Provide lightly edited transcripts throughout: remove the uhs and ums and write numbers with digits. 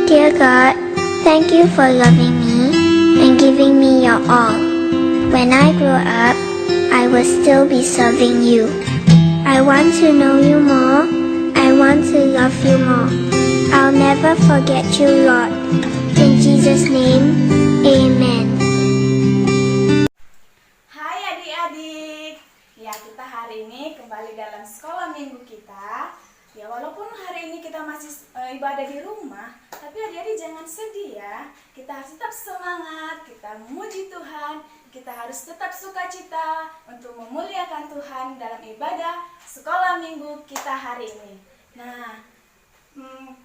Dear God, thank you for loving me and giving me your all. When I grow up, I will still be serving you. I want to know you more. I want to love you more. I'll never forget you, Lord. In Jesus' name, amen. Hai adik-adik. Ya, kita hari ini kembali dalam sekolah minggu kita. Ya, walaupun hari ini kita masih ibadah di rumah, tapi adik-adik jangan sedih ya. Kita harus tetap semangat, kita memuji Tuhan, kita harus tetap sukacita untuk memuliakan Tuhan dalam ibadah sekolah minggu kita hari ini. Nah,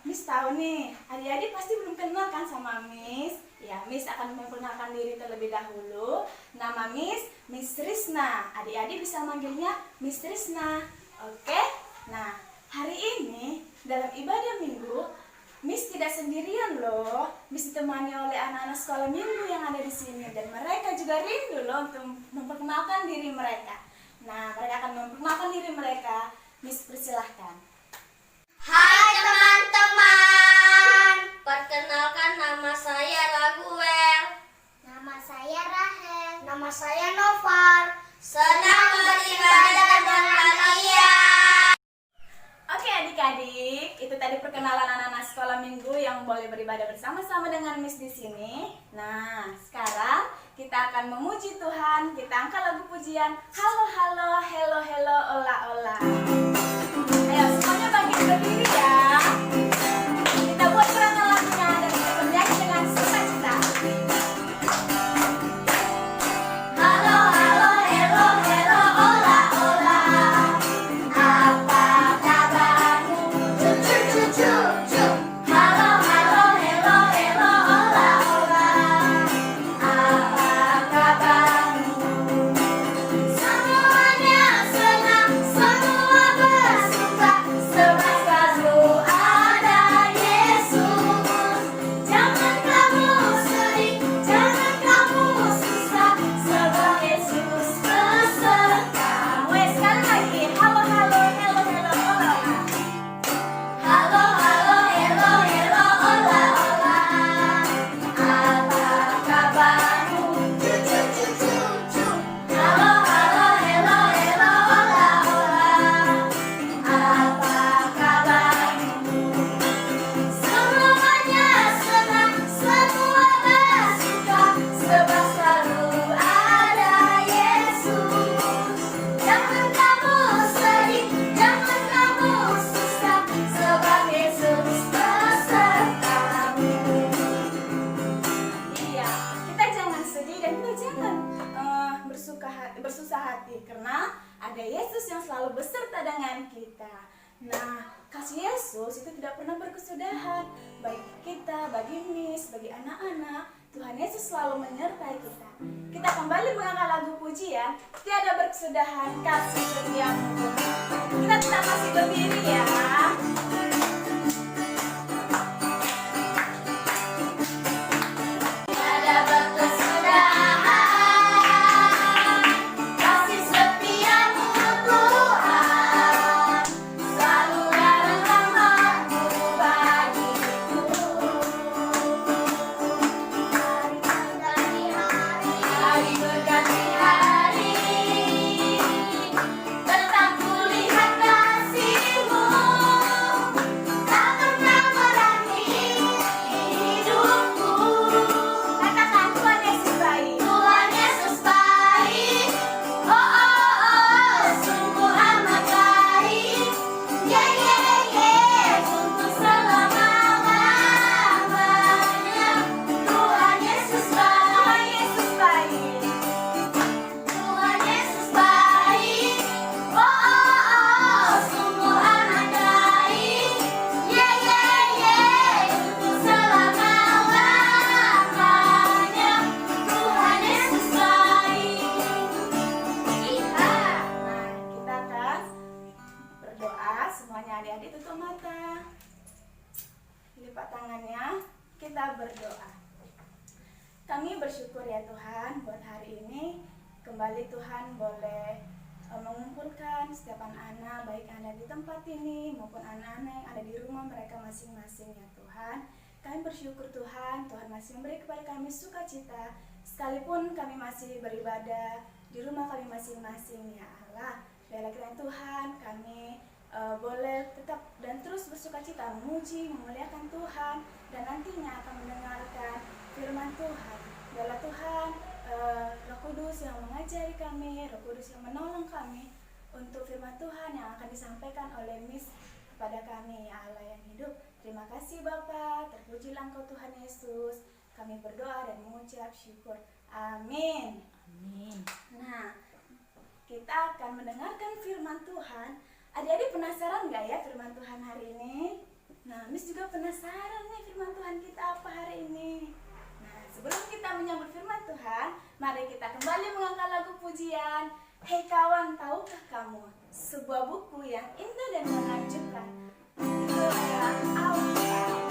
Miss tahu nih, adik-adik pasti belum kenal kan sama Miss. Ya, Miss akan memperkenalkan diri terlebih dahulu. Nama Miss Trisna. Adik-adik bisa manggilnya Miss Trisna. Oke? Nah, hari ini dalam ibadah minggu, Miss tidak sendirian loh. Miss ditemani oleh anak-anak sekolah minggu yang ada di sini, dan mereka juga rindu loh untuk memperkenalkan diri mereka. Nah, mereka akan memperkenalkan diri mereka. Miss persilahkan. Hai teman-teman, perkenalkan nama saya Raguel. Nama saya Rahel. Nama saya Novar. Senang beribadah dengan kalian. Oke adik-adik, itu tadi perkenalan anak-anak sekolah minggu yang boleh beribadah bersama-sama dengan Miss di sini. Nah, sekarang kita akan memuji Tuhan. Kita angkat lagu pujian. Halo halo, hello hello, ola ola. Ayo semuanya bangkit berdiri ya. Kita buat kerangan lagunya dan kita bernyanyi dengan sukacita. Halo halo, hello hello, ola ola. Apa kabarmu? Cucu cucu cucu. Halo halo, hello hello, ola ola. Apa kabarmu? Semuanya senang, semua bersuka, sebab selalu ada Yesus. Jangan kamu sedih, jangan kamu susah, sebab Yesus besertamu. Sekali lagi, halo halo, hello hello, ola ola. Halo halo, hello hello, ola ola. Apa kabarmu? Cucu cucu cucu. Halo halo, hello hello, ola ola. Apa kabarmu? Semuanya senang, semua bersuka, sebab selalu ada Yesus. Jangan kamu sedih, jangan kamu susah, sebab Yesus besertamu. Iya, kita jangan sedih dan kita jangan bersusah hati karena ada Yesus yang selalu beserta dengan kita. Nah, kasih Yesus itu tidak pernah berkesudahan, baik kita, bagi Miss, bagi anak-anak. Tuhan Yesus selalu menyertai kita. Kita kembali mengangkat lagu pujian, tiada berkesudahan kasih setiamu. Kita tetap masih berdiri ya. Tiada berkesudahan kasih setiamu Tuhan, selalu dalam rahmat-Mu bagiku. Hari berganti hari, tetap kulihat kasih-Mu, tak pernah berhenti hidupku. Katakan Tuhan Yesus baik. Tuhan Yesus baik, oh oh oh, sungguh amat baik, ye ye ye, untuk selama-lamanya. Tuhan Yesus baik, Tuhan Yesus baik, oh oh oh, sungguh amat baik, ye ye ye, untuk selama-lamanya. Tuhan Yesus baik. Nah, kita akan berdoa. Semuanya adik-adik tutup mata, lipat tangannya, kita berdoa. Kami bersyukur ya Tuhan buat hari ini. Kembali Tuhan boleh mengumpulkan setiap anak-anak baik yang ada di tempat ini maupun anak-anak yang ada di rumah mereka masing-masing ya Tuhan. Kami bersyukur Tuhan, Tuhan masih memberi kepada kami sukacita, sekalipun kami masih beribadah di rumah kami masing-masing. Ya Allah, biarlah kiranya Tuhan kami boleh tetap dan terus bersukacita memuji, memuliakan Tuhan, dan nantinya akan mendengarkan firman Tuhan. Biarlah Tuhan Roh Kudus yang mengajari kami, Roh Kudus yang menolong kami untuk firman Tuhan yang akan disampaikan oleh Miss kepada kami. Ya Allah yang hidup, terima kasih Bapa, terpujilah Engkau Tuhan Yesus. Kami berdoa dan mengucap syukur. Amin. Amin. Nah, kita akan mendengarkan firman Tuhan. Adik-adik penasaran gak ya firman Tuhan hari ini? Nah, Miss juga penasaran nih firman Tuhan kita apa hari ini. Nah, sebelum kita menyambut firman Tuhan, mari kita kembali mengangkat lagu pujian. Hei kawan, tahukah kamu? Sebuah buku yang indah dan menakjubkan. Itu adalah Alkitab.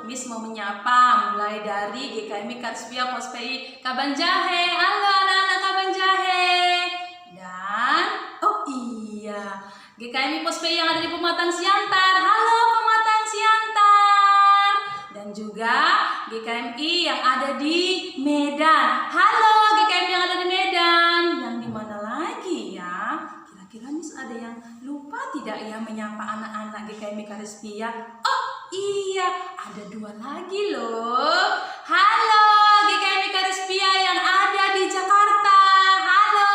Miss mau menyapa mulai dari GKMI Karspia Pospei Kabanjahe. Halo anak-anak Kabanjahe. Dan oh iya, GKMI Pospei yang ada di Pematang Siantar. Halo Pematang Siantar. Dan juga GKMI yang ada di Medan. Halo GKMI yang ada di Medan. Yang di mana lagi ya? Kira-kira Miss ada yang lupa tidak ya menyapa anak-anak GKMI Karspia? Oh iya, ada 2 lagi loh. Halo GKMI Karspia yang ada di Jakarta. Halo.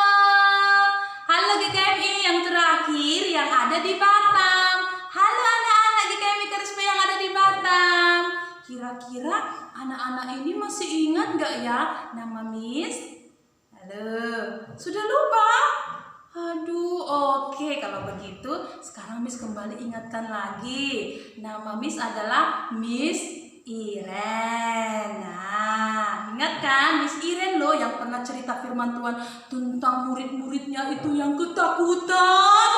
Halo GKMI yang terakhir yang ada di Batam. Halo anak-anak GKMI Karspia yang ada di Batam. Kira-kira anak-anak ini masih ingat gak ya nama Miss? Halo, sudah lupa? Aduh, oke. Kalau begitu, sekarang Miss kembali ingatkan lagi. Nama Miss adalah Miss Iren. Nah, ingat kan Miss Iren loh yang pernah cerita firman Tuhan tentang murid-muridnya itu yang ketakutan.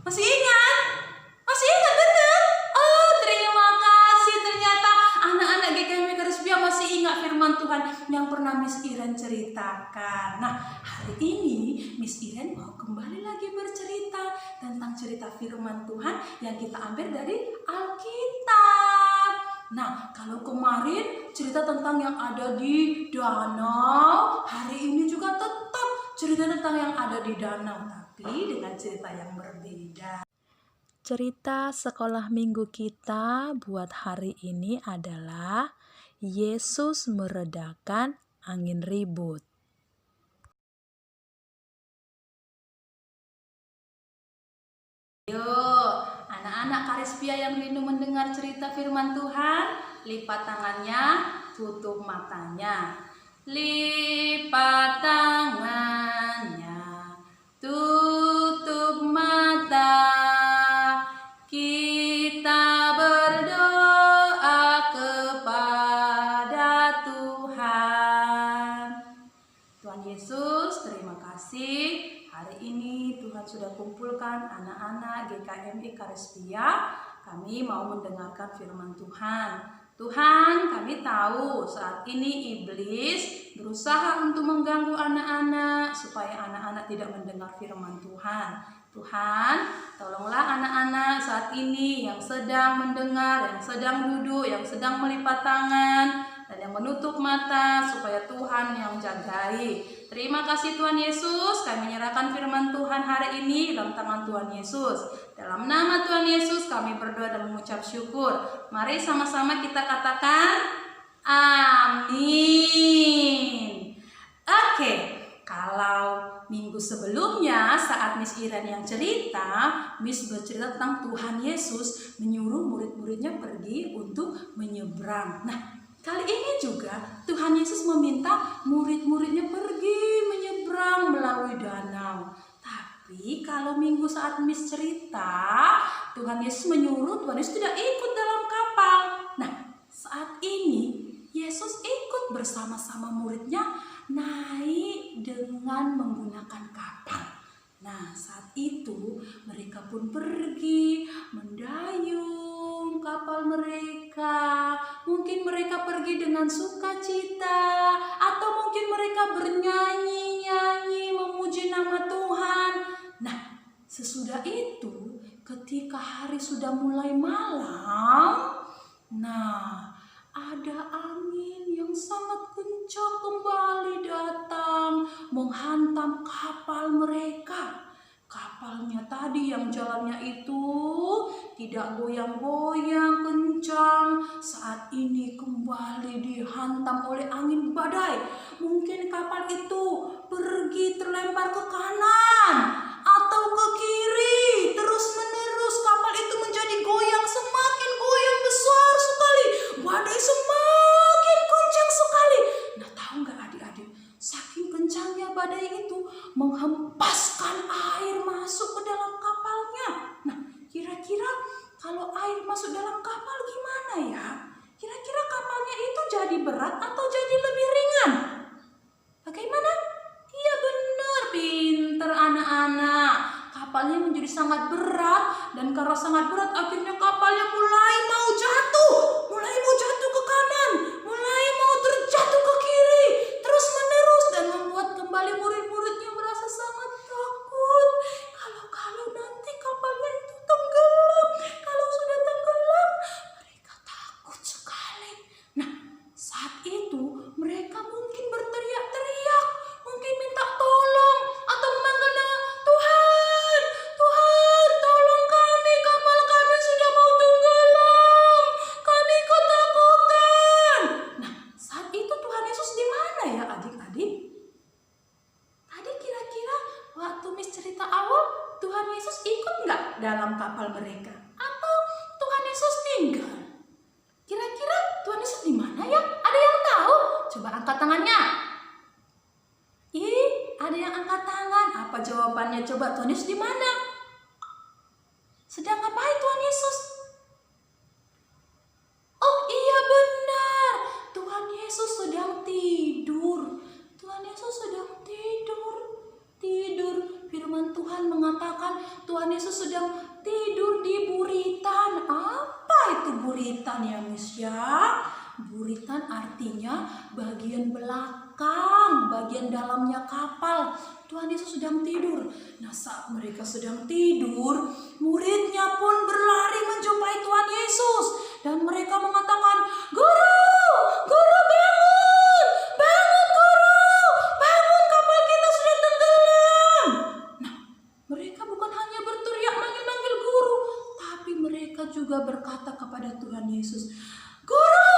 Masih ingat? Masih ingat bener? Oh, terima kasih. Ternyata anak-anak GKMI Karspia masih ingat firman Tuhan yang pernah Miss Iren ceritakan. Nah, hari ini Miss Iren mau kembali lagi bercerita tentang cerita firman Tuhan yang kita ambil dari Alkitab. Nah, kalau kemarin cerita tentang yang ada di danau, hari ini juga tetap cerita tentang yang ada di danau, tapi dengan cerita yang berbeda. Cerita sekolah minggu kita buat hari ini adalah Yesus meredakan angin ribut. Yuk, anak-anak Karspia yang rindu mendengar cerita firman Tuhan, lipat tangannya, tutup matanya. Lipat tangannya, tutup mata. Kita berdoa kepada Tuhan. Tuhan Yesus, terima kasih. Hari ini Tuhan sudah kumpulkan anak-anak GKMI Karspia. Kami mau mendengarkan firman Tuhan. Tuhan, kami tahu saat ini iblis berusaha untuk mengganggu anak-anak supaya anak-anak tidak mendengar firman Tuhan. Tuhan, tolonglah anak-anak saat ini yang sedang mendengar, yang sedang duduk, yang sedang melipat tangan, dan yang menutup mata supaya Tuhan yang jagai. Terima kasih Tuhan Yesus, kami menyerahkan firman Tuhan hari ini dalam tangan Tuhan Yesus. Dalam nama Tuhan Yesus kami berdoa dan mengucap syukur. Mari sama-sama kita katakan amin. Oke, kalau minggu sebelumnya saat Miss Iren yang cerita, Miss bercerita tentang Tuhan Yesus menyuruh murid-muridnya pergi untuk menyeberang. Nah, kali ini juga Tuhan Yesus meminta murid-muridnya pergi menyeberang melalui danau. Tapi kalau minggu saat Miss cerita, Tuhan Yesus menyuruh Tuhan Yesus tidak ikut dalam kapal. Nah, saat ini Yesus ikut bersama-sama muridnya naik dengan menggunakan kapal. Nah, saat itu mereka pun pergi mendayung kapal mereka. Mungkin mereka pergi dengan sukacita, atau mungkin mereka bernyanyi-nyanyi memuji nama Tuhan. Nah, sesudah itu ketika hari sudah mulai malam, nah, ada angin yang sangat kencang kembali datang menghantam kapal mereka. Kapalnya tadi yang jalannya itu tidak goyang-goyang kencang, saat ini kembali dihantam oleh angin badai. Mungkin kapal itu pergi terlempar ke kanan atau ke kiri, terus-menerus kapal itu menjadi goyang, semakin goyang besar sekali, badai semakin kencang sekali. Nah, tahu nggak adik-adik, saking kencangnya badai itu menghempaskan air masuk ke dalam kapalnya. Nah, kira-kira kalau air masuk dalam kapal gimana ya? Kira-kira kapalnya itu jadi berat atau jadi lebih ringan? Bagaimana? Iya benar, pinter anak-anak. Kapalnya menjadi sangat berat, dan karena sangat berat akhirnya kapalnya mulai mau jatuh ke kanan, mulai mau terjatuh ke kiri, terus menerus, dan membuat kembali murid-muridnya merasa sangat takut. Kalau nanti kapalnya itu tenggelam, kalau sudah tenggelam mereka takut sekali. Nah, saat itu mereka mungkin berteriak-teriak, mungkin minta tolong atau memanggil nama Tuhan, Tuhan tolong kami, kapal kami sudah mau tenggelam, kami ketakutan. Nah, saat itu Tuhan Yesus di mana ya adik-adik? Tadi kira-kira waktu Miss cerita awal, Tuhan Yesus ikut nggak dalam kapal mereka? Atau Tuhan Yesus tinggal? Kira-kira Tuhan Yesus di mana ya? Ada yang tahu? Coba angkat tangannya. Ada yang angkat tangan. Apa jawabannya? Coba, Tuhan Yesus di mana? Sedang ngapain Tuhan Yesus? Oh iya benar, Tuhan Yesus sedang tidur. Tuhan Yesus sedang tidur. Firman Tuhan mengatakan Tuhan Yesus sedang tidur di buritan. Apa itu buritan ya Miss ya? Buritan artinya bagian belakang, bagian dalamnya kapal. Tuhan Yesus sedang tidur. Nah, saat mereka sedang tidur, muridnya pun berlari menjumpai Tuhan Yesus. Dan mereka mengatakan, Guru bangun! Bangun Guru! Bangun, kapal kita sudah tenggelam! Nah, mereka bukan hanya berteriak manggil-manggil Guru, tapi mereka juga berkata kepada Tuhan Yesus, Guru,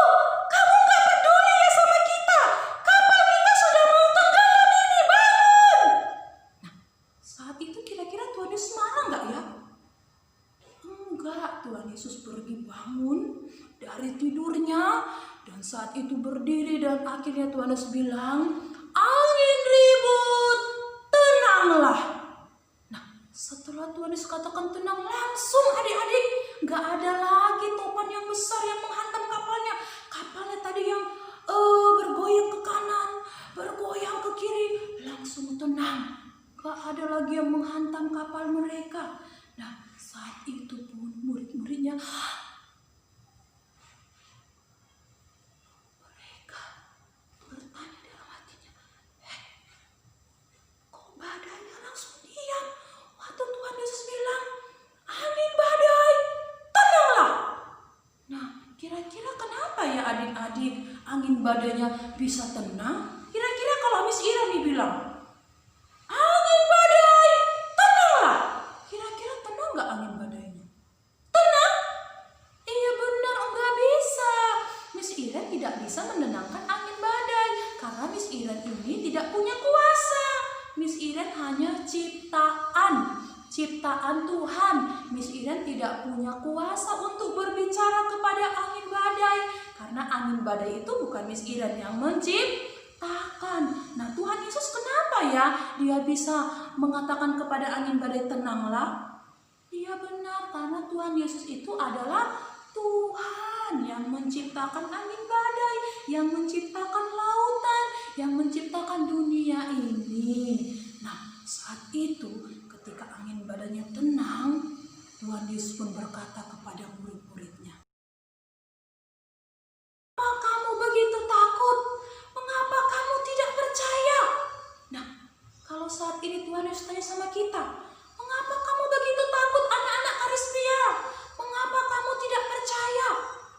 kamu gak peduli ya sama kita? Kapal kita sudah mau tenggelam ini, bangun! Nah, saat itu kira-kira Tuhan Yesus marah gak ya? Enggak, Tuhan Yesus pergi bangun dari tidurnya, dan saat itu berdiri, dan akhirnya Tuhan Yesus bilang, angin ribut, tenanglah. Nah, setelah Tuhan Yesus katakan tenang, langsung adik-adik gak ada lagi topan yang besar yang menghantam kapalnya. Kapalnya tadi yang bergoyang ke kanan, bergoyang ke kiri, langsung tenang. Gak ada lagi yang menghantam kapal mereka. Nah, saat itu pun murid-muridnya mereka bertanya dalam hatinya, kok badainya langsung diam waktu Tuhan Yesus bilang, angin badai, tenanglah. Nah, kira-kira kenapa ya adik-adik angin badainya bisa tenang? Kira-kira kalau Miss Ira nih bilang, angin badai, tenanglah. Kira-kira tenang nggak angin badainya? Tenang? Iya benar, nggak bisa. Miss Iren tidak bisa menenangkan angin badai karena Miss Iren ini tidak punya kuasa. Miss Iren hanya ciptaan Tuhan. Miss Iren tidak punya kuasa untuk berbicara kepada angin badai, karena angin badai itu bukan Miss Iren yang menciptakan. Nah, Tuhan Yesus kenapa ya dia bisa mengatakan kepada angin badai tenanglah? Iya benar, karena Tuhan Yesus itu adalah Tuhan yang menciptakan angin badai, yang menciptakan lautan, yang menciptakan dunia ini. Nah, saat itu ketika angin badainya tenang, Tuhan Yesus pun berkata kepada murid-muridnya, "Mengapa kamu begitu takut? Mengapa kamu tidak percaya?" Nah, kalau saat ini Tuhan Yesus tanya sama kita, "Mengapa kamu begitu takut anak-anak Karisbia? Mengapa kamu tidak percaya?"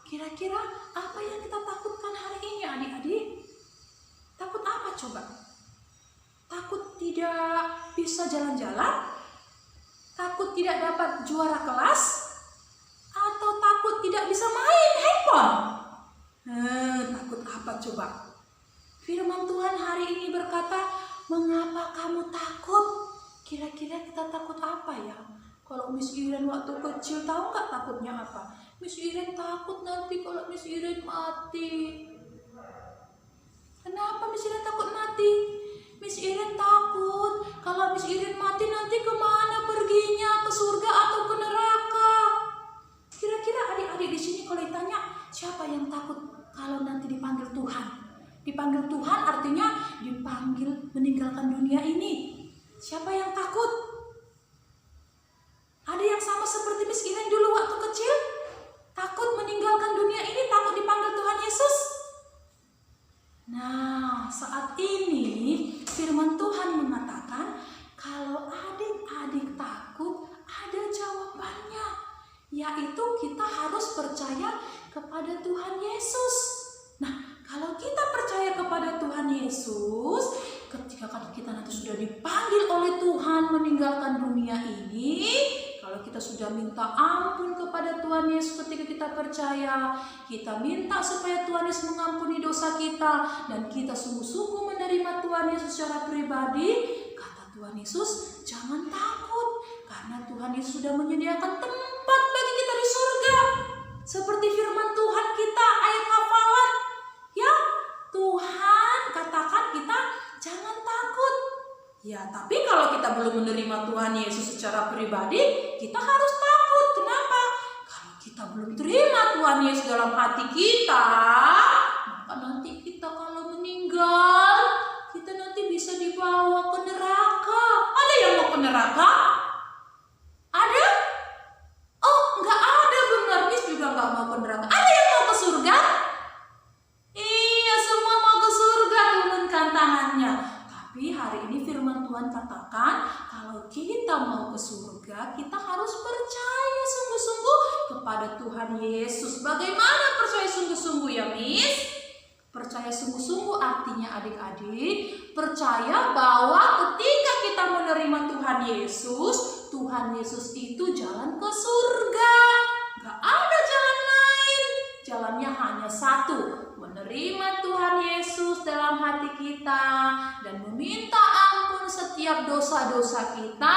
Kira-kira apa yang kita takutkan hari ini adik-adik? Takut apa coba? Takut tidak bisa jalan-jalan? Takut tidak dapat juara kelas? Atau takut tidak bisa main handphone? Takut apa coba? Firman Tuhan hari ini berkata, "Mengapa kamu takut?" Kira-kira kita takut apa ya? Kalau Miss Iren waktu kecil tahu nggak takutnya apa? Miss Iren takut nanti kalau Miss Iren mati. Kenapa Miss Iren takut mati? Miss Iren takut kalau Miss Iren mati nanti kemana perginya? Ke surga atau ke neraka? Kira-kira adik-adik di sini kalau ditanya siapa yang takut kalau nanti dipanggil Tuhan? Dipanggil Tuhan artinya dipanggil meninggalkan dunia ini. Siapa yang takut? Ada yang sama seperti Miss Iren dulu waktu kecil? Takut meninggalkan dunia ini, takut dipanggil Tuhan Yesus? Nah, saat ini firman Tuhan mengatakan kalau adik-adik takut, ada jawabannya, yaitu kita harus percaya kepada Tuhan Yesus. Nah, kalau kita percaya kepada Tuhan Yesus, ketika kita nanti sudah dipanggil oleh Tuhan meninggalkan dunia ini, kalau kita sudah minta ampun kepada Tuhan Yesus ketika kita percaya, kita minta supaya Tuhan Yesus mengampuni dosa kita, dan kita sungguh-sungguh menerima Tuhan Yesus secara pribadi, kata Tuhan Yesus, jangan takut, karena Tuhan Yesus sudah menyediakan tempat bagi kita di surga. Seperti firman Tuhan kita, ayat hafalan, ya, Tuhan katakan kita jangan takut. Ya, tapi kalau kita belum menerima Tuhan Yesus secara pribadi, kita harus takut. Kenapa? Kalau kita belum terima Tuhan Yesus dalam hati kita, maka nanti kita kalau meninggal, kita nanti bisa dibawa ke neraka. Ada yang mau ke neraka? Ada? Oh, nggak ada, benar. Miss juga nggak mau ke neraka. Ada yang mau ke surga? Iya, semua mau ke surga, turunkan tangannya. Tapi hari ini firman Tuhan katakan kalau kita mau ke surga, kita harus percaya sungguh-sungguh kepada Tuhan Yesus. Bagaimana percaya sungguh-sungguh ya Miss? Percaya sungguh-sungguh artinya adik-adik, percaya bahwa ketika kita menerima Tuhan Yesus itu jalan ke surga. Gak ada jalan lain, jalannya hanya satu, menerima Tuhan Yesus dalam hati kita dan meminta ampun setiap dosa-dosa kita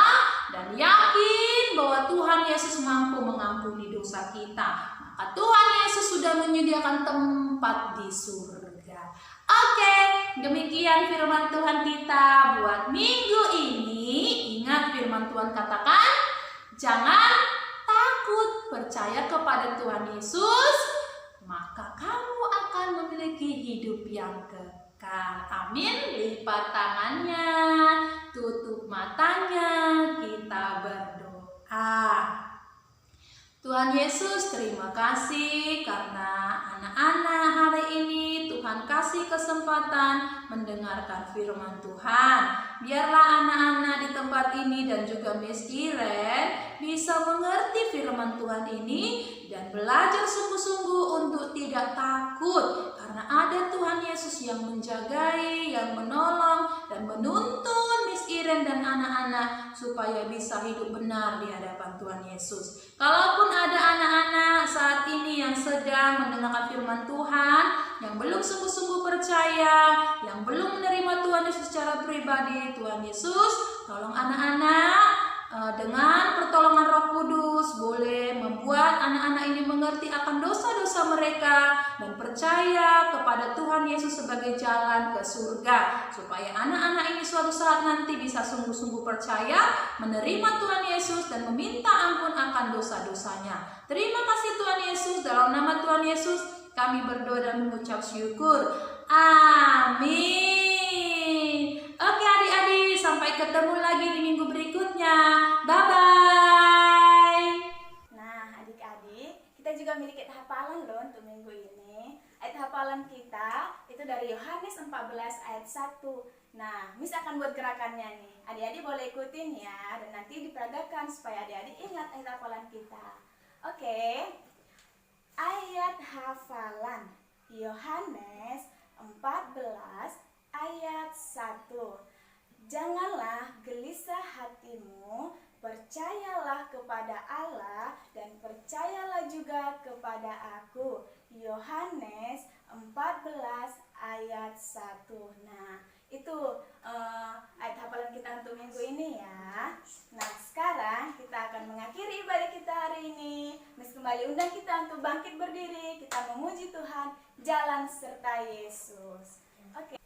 dan yakin bahwa Tuhan Yesus mampu mengampuni dosa kita. Maka Tuhan Yesus sudah menyediakan tempat di surga. Oke, demikian firman Tuhan kita buat minggu ini. Ingat firman Tuhan katakan, jangan takut, percaya kepada Tuhan Yesus, maka kamu akan memiliki hidup yang kekal. Amin. Lipat tangannya, tutup matanya, kita berdoa. Tuhan Yesus, terima kasih karena anak-anak hari ini Tuhan kasih kesempatan mendengarkan firman Tuhan. Biarlah anak-anak di tempat ini dan juga Miss Iren bisa mengerti firman Tuhan ini dan belajar sungguh-sungguh untuk tidak takut, karena ada Tuhan Yesus yang menjagai, yang menolong dan menuntun Miss Iren dan anak-anak supaya bisa hidup benar di hadapan Tuhan Yesus. Kalaupun ada anak-anak saat ini yang sedang mendengarkan firman Tuhan, yang belum sungguh-sungguh percaya, yang belum menerima Tuhan Yesus secara pribadi, Tuhan Yesus tolong anak-anak dengan pertolongan Roh Kudus boleh membuat anak-anak ini mengerti akan dosa-dosa mereka dan percaya kepada Tuhan Yesus sebagai jalan ke surga, supaya anak-anak ini suatu saat nanti bisa sungguh-sungguh percaya, menerima Tuhan Yesus dan meminta ampun akan dosa-dosanya. Terima kasih Tuhan Yesus, dalam nama Tuhan Yesus kami berdoa dan mengucap syukur. Amin. Oke adik-adik, sampai ketemu lagi di minggu berikutnya. Bye-bye. Nah, adik-adik, kita juga memiliki hafalan loh untuk minggu ini. Ayat hafalan kita itu dari Yohanes 14 ayat 1. Nah, Miss akan buat gerakannya nih. Adik-adik boleh ikutin ya, dan nanti diperagakan supaya adik-adik ingat ayat hafalan kita. Oke. Ayat hafalan Yohanes 14 ayat 1. Janganlah gelisah hatimu, percayalah kepada Allah dan percayalah juga kepada aku. Yohanes 14 ayat 1. Nah, itu ayat hafalan kita untuk minggu ini ya. Nah, sekarang kita akan mengakhiri ibadah kita hari ini. Miss kembali undang kita untuk bangkit berdiri. Kita memuji Tuhan, jalan serta Yesus. Oke.